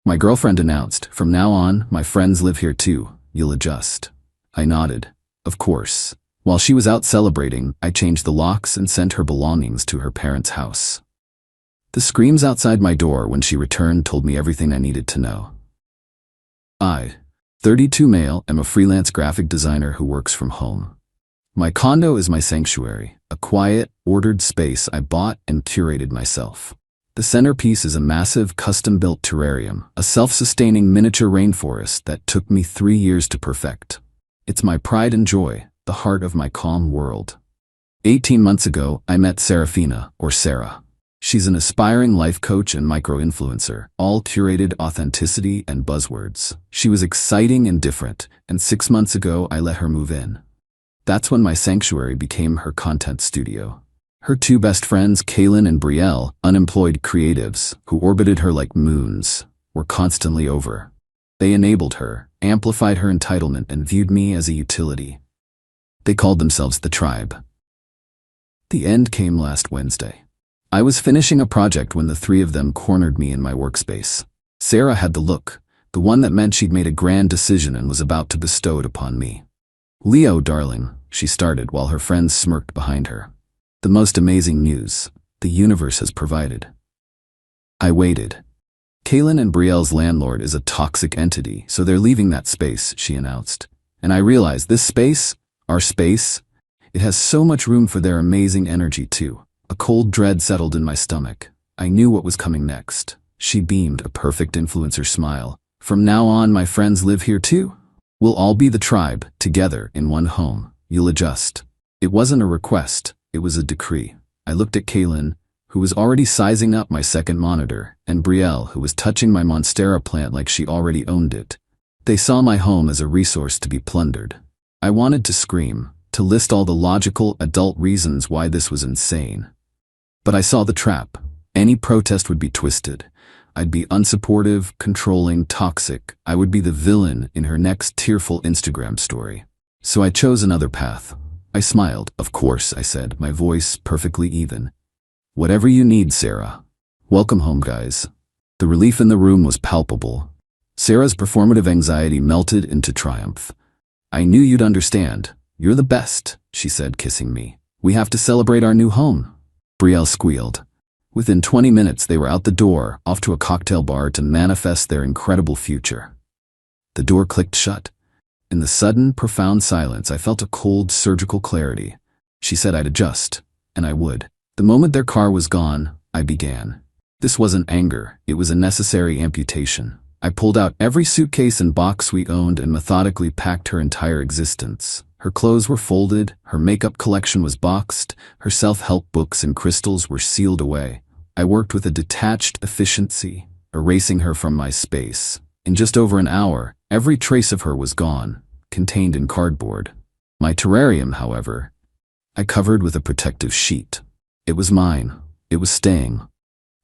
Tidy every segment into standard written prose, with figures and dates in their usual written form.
My girlfriend announced, "From now on, my friends live here too. You'll adjust." I nodded. Of course. While she was out celebrating, I changed the locks and sent her belongings to her parents' house. The screams outside my door when she returned told me everything I needed to know. I, 32 male, am a freelance graphic designer who works from home. My condo is my sanctuary, a quiet, ordered space I bought and curated myself. The centerpiece is a massive, custom-built terrarium, a self-sustaining miniature rainforest that took me 3 years to perfect. It's my pride and joy, the heart of my calm world. 18 months ago, I met Serafina, or Sarah. She's an aspiring life coach and micro-influencer, all curated authenticity and buzzwords. She was exciting and different, and 6 months ago I let her move in. That's when my sanctuary became her content studio. Her 2 best friends, Kaylin and Brielle, unemployed creatives, who orbited her like moons, were constantly over. They enabled her, amplified her entitlement, and viewed me as a utility. They called themselves the Tribe. The end came last Wednesday. I was finishing a project when the 3 of them cornered me in my workspace. Sarah had the look, the one that meant she'd made a grand decision and was about to bestow it upon me. "Leo, darling," she started while her friends smirked behind her. "The most amazing news. The universe has provided." I waited. "Kaylin and Brielle's landlord is a toxic entity, so they're leaving that space," she announced. And I realized this space, our space, it has so much room for their amazing energy too. A cold dread settled in my stomach. I knew what was coming next. She beamed a perfect influencer smile. "From now on, my friends live here too. We'll all be the Tribe, together in one home. You'll adjust." It wasn't a request, it was a decree. I looked at Kaylin, who was already sizing up my second monitor, and Brielle, who was touching my Monstera plant like she already owned it. They saw my home as a resource to be plundered. I wanted to scream, to list all the logical, adult reasons why this was insane. But I saw the trap. Any protest would be twisted. I'd be unsupportive, controlling, toxic. I would be the villain in her next tearful Instagram story. So I chose another path. I smiled. "Of course," I said, my voice perfectly even. "Whatever you need, Sarah. Welcome home, guys." The relief in the room was palpable. Sarah's performative anxiety melted into triumph. "I knew you'd understand. You're the best," she said, kissing me. "We have to celebrate our new home." Brielle squealed. Within 20 minutes, they were out the door, off to a cocktail bar to manifest their incredible future. The door clicked shut. In the sudden, profound silence, I felt a cold, surgical clarity. She said I'd adjust, and I would. The moment their car was gone, I began. This wasn't anger, it was a necessary amputation. I pulled out every suitcase and box we owned and methodically packed her entire existence. Her clothes were folded, her makeup collection was boxed, her self-help books and crystals were sealed away. I worked with a detached efficiency, erasing her from my space. In just over an hour, every trace of her was gone, contained in cardboard. My terrarium, however, I covered with a protective sheet. It was mine. It was staying.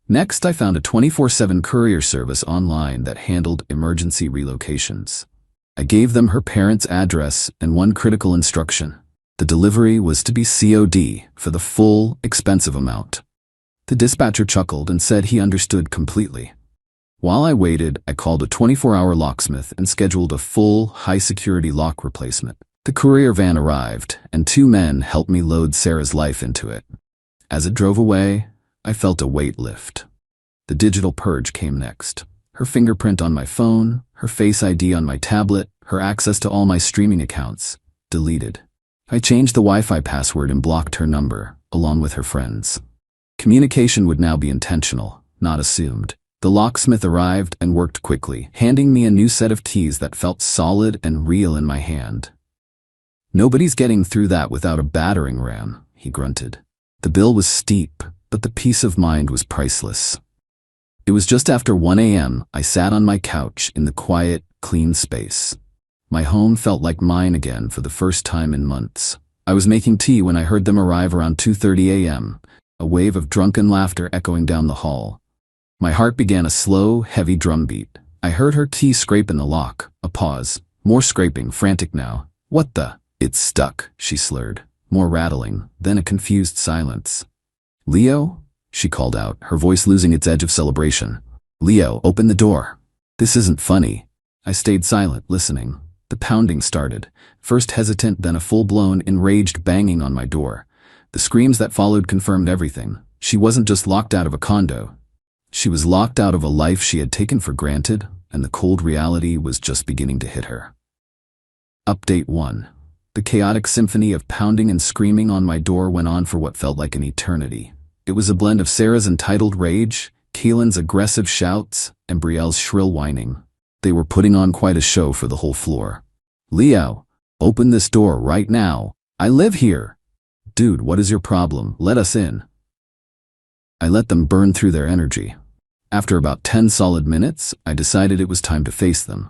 Next, I found a 24/7 courier service online that handled emergency relocations. I gave them her parents' address and one critical instruction. The delivery was to be COD for the full, expensive amount. The dispatcher chuckled and said he understood completely. While I waited, I called a 24-hour locksmith and scheduled a full, high-security lock replacement. The courier van arrived, and 2 men helped me load Sarah's life into it. As it drove away, I felt a weight lift. The digital purge came next. Her fingerprint on my phone, her Face ID on my tablet, her access to all my streaming accounts, deleted. I changed the Wi-Fi password and blocked her number, along with her friends. Communication would now be intentional, not assumed. The locksmith arrived and worked quickly, handing me a new set of keys that felt solid and real in my hand. "Nobody's getting through that without a battering ram," he grunted. The bill was steep, but the peace of mind was priceless. It was just after 1 a.m. I sat on my couch in the quiet, clean space. My home felt like mine again for the first time in months. I was making tea when I heard them arrive around 2:30 a.m., a wave of drunken laughter echoing down the hall. My heart began a slow, heavy drumbeat. I heard her key scrape in the lock, a pause, more scraping, frantic now. "What the?" "It's stuck," she slurred. More rattling, then a confused silence. "Leo?" she called out, her voice losing its edge of celebration. "Leo, open the door." This isn't funny. I stayed silent, listening. The pounding started, first hesitant, then a full-blown, enraged banging on my door. The screams that followed confirmed everything. She wasn't just locked out of a condo. She was locked out of a life she had taken for granted, and the cold reality was just beginning to hit her. Update 1. The chaotic symphony of pounding and screaming on my door went on for what felt like an eternity. It was a blend of Sarah's entitled rage, Keelan's aggressive shouts, and Brielle's shrill whining. They were putting on quite a show for the whole floor. "Leo, open this door right now. I live here." "Dude, what is your problem? Let us in." I let them burn through their energy. After about 10 solid minutes, I decided it was time to face them.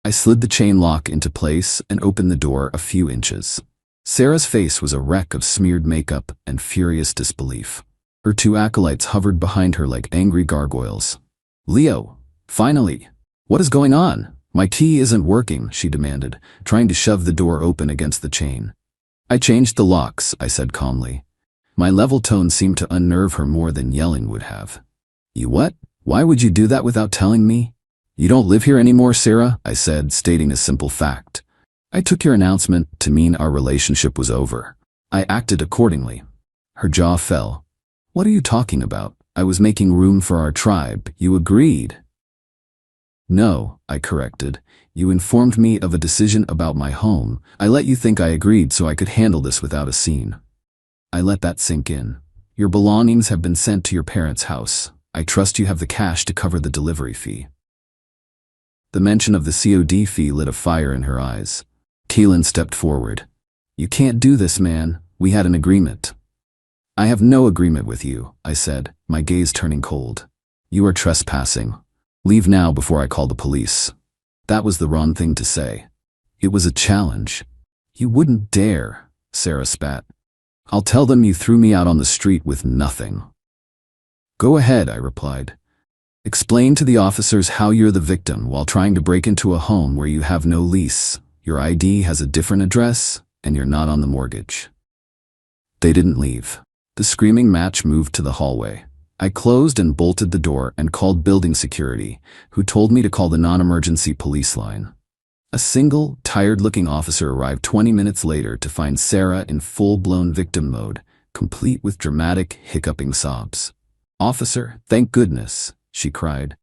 I slid the chain lock into place and opened the door a few inches. Sarah's face was a wreck of smeared makeup and furious disbelief. Her two acolytes hovered behind her like angry gargoyles. "Leo, finally! What is going on? My key isn't working," she demanded, trying to shove the door open against the chain. "I changed the locks," I said calmly. My level tone seemed to unnerve her more than yelling would have. "You what? Why would you do that without telling me?" "You don't live here anymore, Sarah," I said, stating a simple fact. "I took your announcement to mean our relationship was over." I acted accordingly. Her jaw fell. "What are you talking about? I was making room for our tribe. You agreed." "No," I corrected. "You informed me of a decision about my home. I let you think I agreed so I could handle this without a scene." I let that sink in. "Your belongings have been sent to your parents' house. I trust you have the cash to cover the delivery fee." The mention of the COD fee lit a fire in her eyes. Keelan stepped forward. "You can't do this, man. We had an agreement." "I have no agreement with you," I said, my gaze turning cold. "You are trespassing. Leave now before I call the police." That was the wrong thing to say. It was a challenge. "You wouldn't dare," Sarah spat. "I'll tell them you threw me out on the street with nothing." "Go ahead," I replied. "Explain to the officers how you're the victim while trying to break into a home where you have no lease, your ID has a different address, and you're not on the mortgage." They didn't leave. The screaming match moved to the hallway. I closed and bolted the door and called building security, who told me to call the non-emergency police line. A single, tired-looking officer arrived 20 minutes later to find Sarah in full-blown victim mode, complete with dramatic, hiccuping sobs. "Officer, thank goodness," she cried.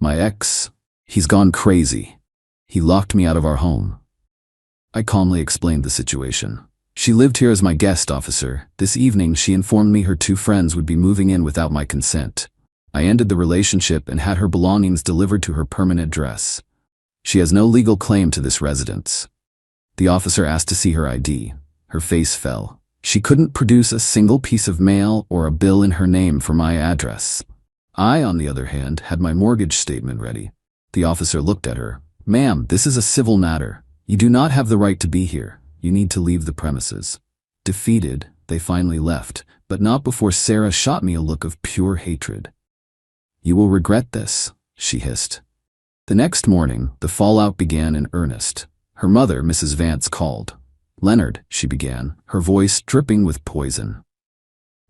"My ex, he's gone crazy. He locked me out of our home." I calmly explained the situation. "She lived here as my guest, officer. This evening she informed me her two friends would be moving in without my consent. I ended the relationship and had her belongings delivered to her permanent address. She has no legal claim to this residence." The officer asked to see her ID. Her face fell. She couldn't produce a single piece of mail or a bill in her name for my address. I, on the other hand, had my mortgage statement ready. The officer looked at her. "Ma'am, this is a civil matter. You do not have the right to be here. You need to leave the premises." Defeated, they finally left, but not before Sarah shot me a look of pure hatred. "You will regret this," she hissed. The next morning, the fallout began in earnest. Her mother, Mrs. Vance, called. "Leonard," she began, her voice dripping with poison.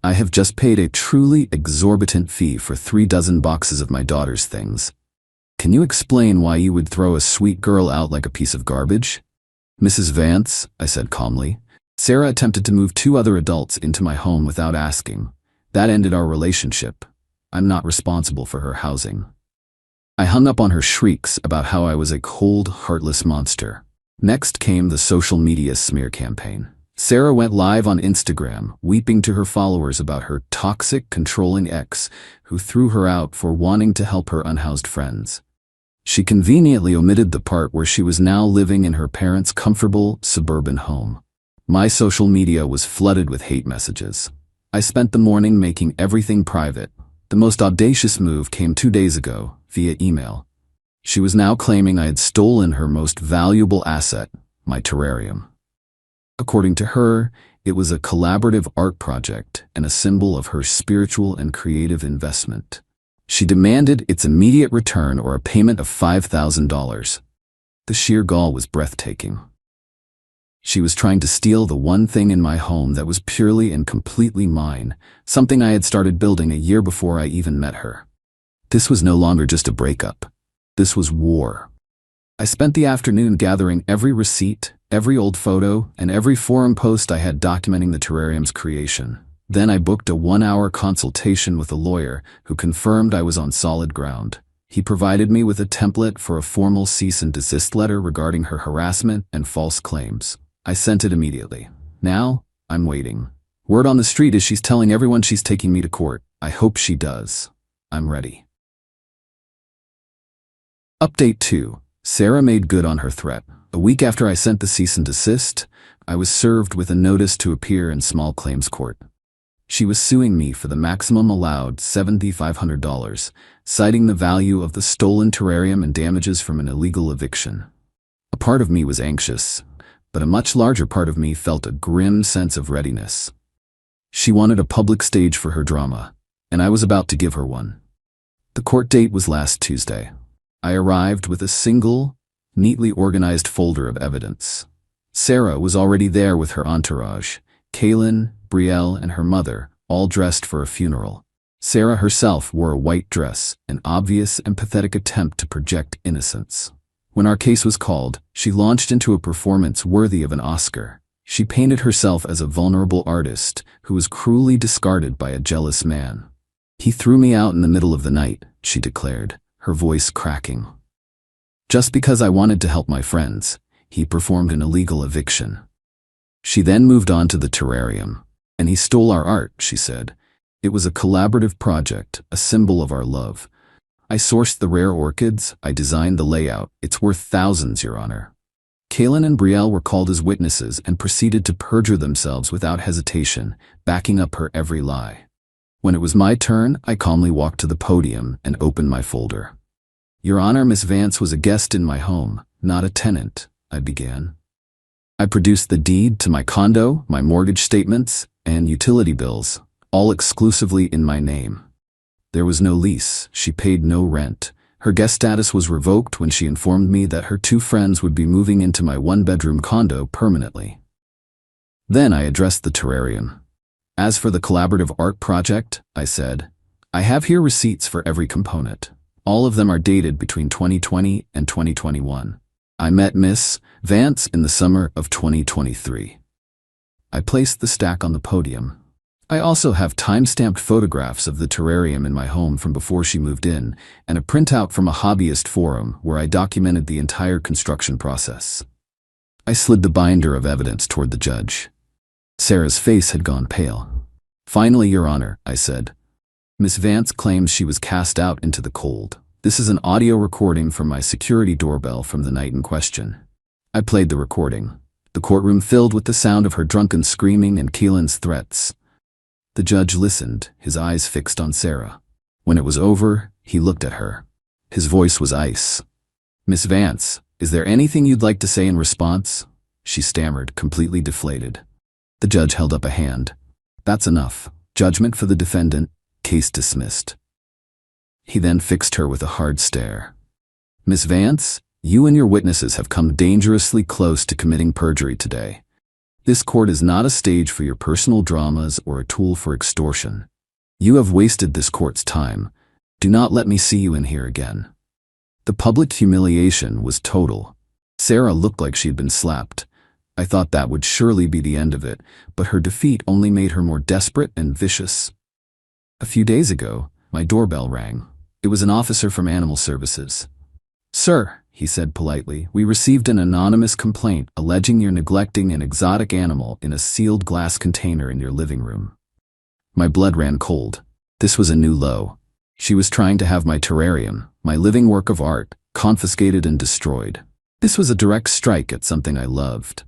"I have just paid a truly exorbitant fee for 36 boxes of my daughter's things. Can you explain why you would throw a sweet girl out like a piece of garbage?" "Mrs. Vance," I said calmly, "Sarah attempted to move 2 other adults into my home without asking. That ended our relationship. I'm not responsible for her housing." I hung up on her shrieks about how I was a cold, heartless monster. Next came the social media smear campaign. Sarah went live on Instagram, weeping to her followers about her toxic, controlling ex who threw her out for wanting to help her unhoused friends. She conveniently omitted the part where she was now living in her parents' comfortable, suburban home. My social media was flooded with hate messages. I spent the morning making everything private. The most audacious move came 2 days ago, via email. She was now claiming I had stolen her most valuable asset, my terrarium. According to her, it was a collaborative art project and a symbol of her spiritual and creative investment. She demanded its immediate return or a payment of $5,000. The sheer gall was breathtaking. She was trying to steal the one thing in my home that was purely and completely mine, something I had started building a year before I even met her. This was no longer just a breakup. This was war. I spent the afternoon gathering every receipt, every old photo, and every forum post I had documenting the terrarium's creation. Then I booked a 1-hour consultation with a lawyer who confirmed I was on solid ground. He provided me with a template for a formal cease and desist letter regarding her harassment and false claims. I sent it immediately. Now, I'm waiting. Word on the street is she's telling everyone she's taking me to court. I hope she does. I'm ready. Update 2. Sarah made good on her threat. A week after I sent the cease and desist, I was served with a notice to appear in small claims court. She was suing me for the maximum allowed $7,500, citing the value of the stolen terrarium and damages from an illegal eviction. A part of me was anxious, but a much larger part of me felt a grim sense of readiness. She wanted a public stage for her drama, and I was about to give her one. The court date was last Tuesday. I arrived with a single, neatly organized folder of evidence. Sarah was already there with her entourage, Kaylin, Brielle, and her mother, all dressed for a funeral. Sarah herself wore a white dress, an obvious and pathetic attempt to project innocence. When our case was called, she launched into a performance worthy of an Oscar. She painted herself as a vulnerable artist who was cruelly discarded by a jealous man. "He threw me out in the middle of the night," she declared, her voice cracking. "Just because I wanted to help my friends, he performed an illegal eviction." She then moved on to the terrarium. "And he stole our art," she said. "It was a collaborative project, a symbol of our love. I sourced the rare orchids, I designed the layout. It's worth thousands, Your Honor." Kaylin and Brielle were called as witnesses and proceeded to perjure themselves without hesitation, backing up her every lie. When it was my turn, I calmly walked to the podium and opened my folder. "Your Honor, Miss Vance was a guest in my home, not a tenant," I began. I produced the deed to my condo, my mortgage statements, and utility bills, all exclusively in my name. There was no lease, she paid no rent. Her guest status was revoked when she informed me that her 2 friends would be moving into my 1-bedroom condo permanently. Then I addressed the terrarium. "As for the collaborative art project," I said, "I have here receipts for every component. All of them are dated between 2020 and 2021. I met Miss Vance in the summer of 2023. I placed the stack on the podium. I also have time-stamped photographs of the terrarium in my home from before she moved in, and a printout from a hobbyist forum where I documented the entire construction process." I slid the binder of evidence toward the judge. Sarah's face had gone pale. "Finally, Your Honor," I said. "Miss Vance claims she was cast out into the cold. This is an audio recording from my security doorbell from the night in question." I played the recording. The courtroom filled with the sound of her drunken screaming and Kaylin's threats. The judge listened, his eyes fixed on Sarah. When it was over, he looked at her. His voice was ice. "Miss Vance, is there anything you'd like to say in response?" She stammered, completely deflated. The judge held up a hand. "That's enough. Judgment for the defendant. Case dismissed." He then fixed her with a hard stare. "Miss Vance, you and your witnesses have come dangerously close to committing perjury today. This court is not a stage for your personal dramas or a tool for extortion. You have wasted this court's time. Do not let me see you in here again." The public humiliation was total. Sarah looked like she had been slapped. I thought that would surely be the end of it, but her defeat only made her more desperate and vicious. A few days ago, my doorbell rang. It was an officer from Animal Services. "Sir," he said politely, "we received an anonymous complaint alleging you're neglecting an exotic animal in a sealed glass container in your living room." My blood ran cold. This was a new low. She was trying to have my terrarium, my living work of art, confiscated and destroyed. This was a direct strike at something I loved.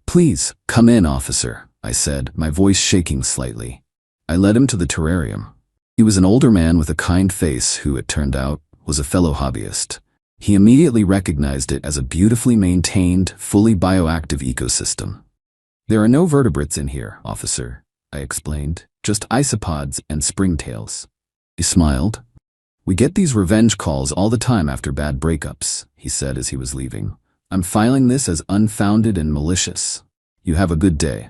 "Please, come in, officer," I said, my voice shaking slightly. I led him to the terrarium. He was an older man with a kind face who, it turned out, was a fellow hobbyist. He immediately recognized it as a beautifully maintained, fully bioactive ecosystem. "There are no vertebrates in here, officer," I explained, "just isopods and springtails." He smiled. "We get these revenge calls all the time after bad breakups," he said as he was leaving. "I'm filing this as unfounded and malicious. You have a good day."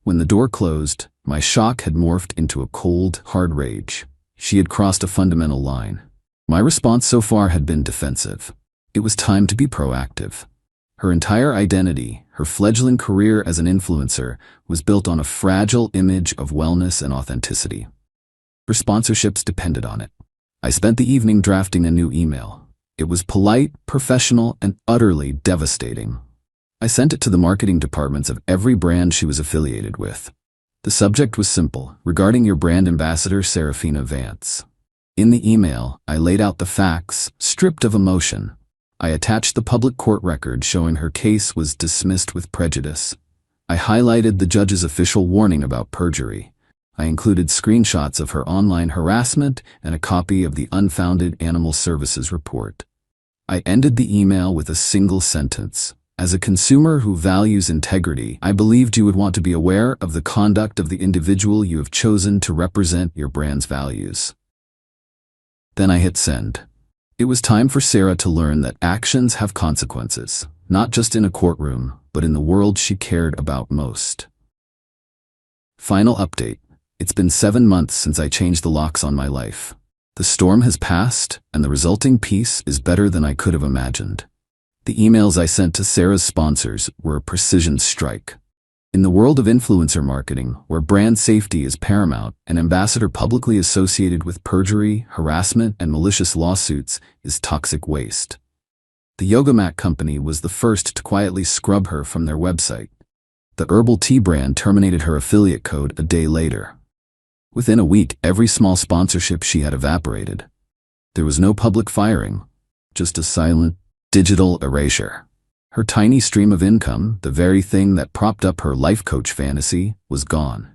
When the door closed, my shock had morphed into a cold, hard rage. She had crossed a fundamental line. My response so far had been defensive. It was time to be proactive. Her entire identity, her fledgling career as an influencer, was built on a fragile image of wellness and authenticity. Her sponsorships depended on it. I spent the evening drafting a new email. It was polite, professional, and utterly devastating. I sent it to the marketing departments of every brand she was affiliated with. The subject was simple: regarding your brand ambassador, Serafina Vance. In the email, I laid out the facts, stripped of emotion. I attached the public court record showing her case was dismissed with prejudice. I highlighted the judge's official warning about perjury. I included screenshots of her online harassment and a copy of the unfounded Animal Services report. I ended the email with a single sentence: as a consumer who values integrity, I believed you would want to be aware of the conduct of the individual you have chosen to represent your brand's values. Then I hit send. It was time for Sarah to learn that actions have consequences, not just in a courtroom, but in the world she cared about most. Final update. It's been 7 months since I changed the locks on my life. The storm has passed, and the resulting peace is better than I could have imagined. The emails I sent to Sarah's sponsors were a precision strike. In the world of influencer marketing, where brand safety is paramount, an ambassador publicly associated with perjury, harassment, and malicious lawsuits is toxic waste. The yoga mat company was the first to quietly scrub her from their website. The herbal tea brand terminated her affiliate code a day later. Within a week, every small sponsorship she had evaporated. There was no public firing, just a silent, digital erasure. Her tiny stream of income, the very thing that propped up her life coach fantasy, was gone.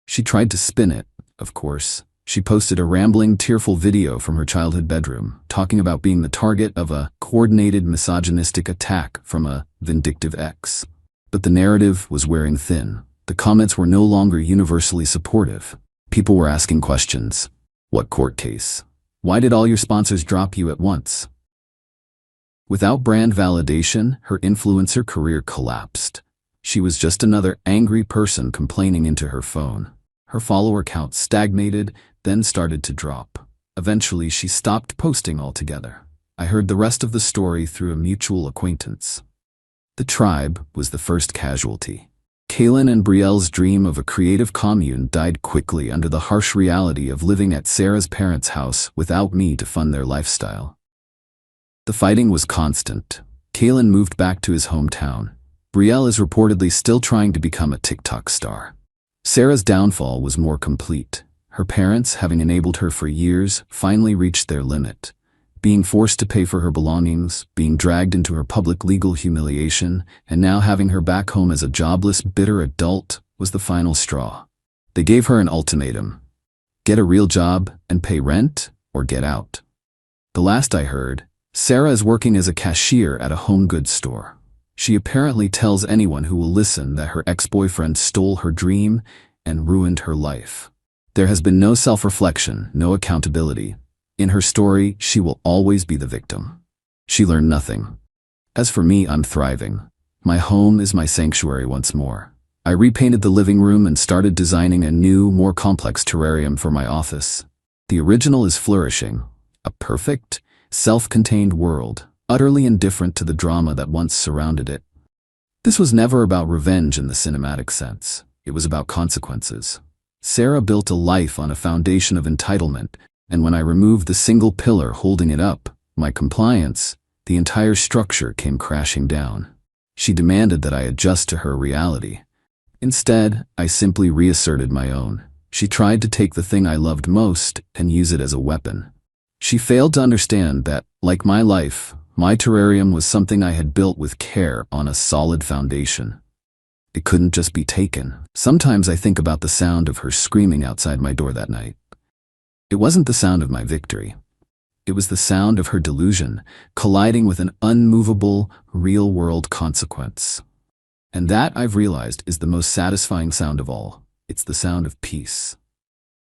She tried to spin it, of course. She posted a rambling, tearful video from her childhood bedroom, talking about being the target of a coordinated misogynistic attack from a vindictive ex. But the narrative was wearing thin. The comments were no longer universally supportive. People were asking questions. What court case? Why did all your sponsors drop you at once? Without brand validation, her influencer career collapsed. She was just another angry person complaining into her phone. Her follower count stagnated, then started to drop. Eventually, she stopped posting altogether. I heard the rest of the story through a mutual acquaintance. The tribe was the first casualty. Kaylin and Brielle's dream of a creative commune died quickly under the harsh reality of living at Sarah's parents' house without me to fund their lifestyle. The fighting was constant. Kaylin moved back to his hometown. Brielle is reportedly still trying to become a TikTok star. Sarah's downfall was more complete. Her parents, having enabled her for years, finally reached their limit. Being forced to pay for her belongings, being dragged into her public legal humiliation, and now having her back home as a jobless, bitter adult was the final straw. They gave her an ultimatum: get a real job and pay rent, or get out. The last I heard, Sarah is working as a cashier at a home goods store. She apparently tells anyone who will listen that her ex-boyfriend stole her dream and ruined her life. There has been no self-reflection, no accountability. In her story, she will always be the victim. She learned nothing. As for me, I'm thriving. My home is my sanctuary once more. I repainted the living room and started designing a new, more complex terrarium for my office. The original is flourishing. A perfect, self-contained world, utterly indifferent to the drama that once surrounded it. This was never about revenge in the cinematic sense. It was about consequences. Sarah built a life on a foundation of entitlement, and when I removed the single pillar holding it up, my compliance, the entire structure came crashing down. She demanded that I adjust to her reality. Instead, I simply reasserted my own. She tried to take the thing I loved most and use it as a weapon. She failed to understand that, like my life, my terrarium was something I had built with care on a solid foundation. It couldn't just be taken. Sometimes I think about the sound of her screaming outside my door that night. It wasn't the sound of my victory. It was the sound of her delusion, colliding with an unmovable, real-world consequence. And that, I've realized, is the most satisfying sound of all. It's the sound of peace.